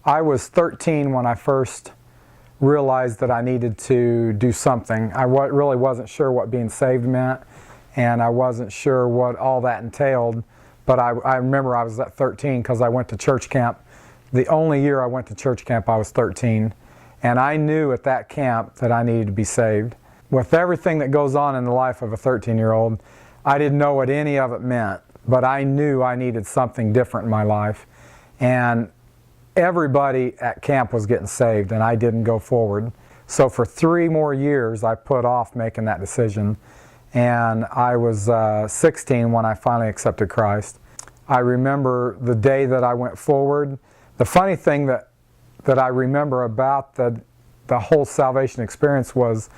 I was 13 when I first realized that I needed to do something. I really wasn't sure what being saved meant, and I wasn't sure what all that entailed, but I remember I was at 13 because I went to church camp. The only year I went to church camp I was 13, and I knew at that camp that I needed to be saved. With everything that goes on in the life of a 13-year-old, I didn't know what any of it meant, but I knew I needed something different in my life. And everybody at camp was getting saved, and I didn't go forward. So for 3 more years, I put off making that decision. And I was 16 when I finally accepted Christ. I remember the day that I went forward. The funny thing that I remember about the whole salvation experience was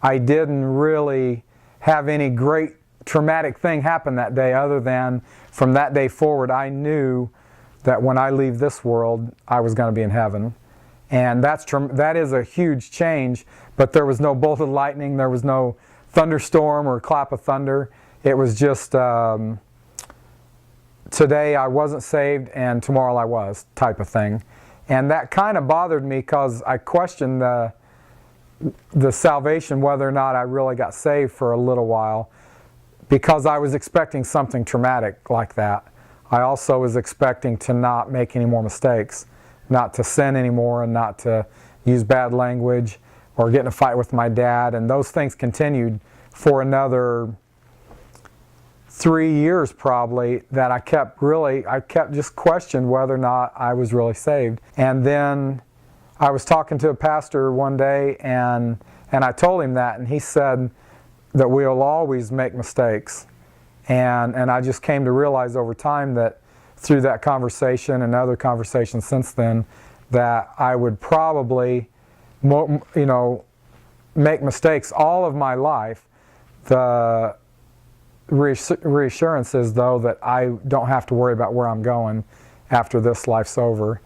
I didn't really have any great traumatic thing happen that day, other than from that day forward I knew that when I leave this world I was going to be in heaven. And that is a huge change, but there was no bolt of lightning, there was no thunderstorm or clap of thunder. It was just today I wasn't saved and tomorrow I was, type of thing. And that kind of bothered me because I questioned the salvation, whether or not I really got saved for a little while, because I was expecting something traumatic like that. I also was expecting to not make any more mistakes, not to sin anymore, and not to use bad language or get in a fight with my dad. And those things continued for another 3 years probably, that I kept just questioned whether or not I was really saved. And then I was talking to a pastor one day, and I told him that, and he said that we'll always make mistakes. And I just came to realize over time that through that conversation and other conversations since then, that I would probably, make mistakes all of my life. The reassurance is, though, that I don't have to worry about where I'm going after this life's over.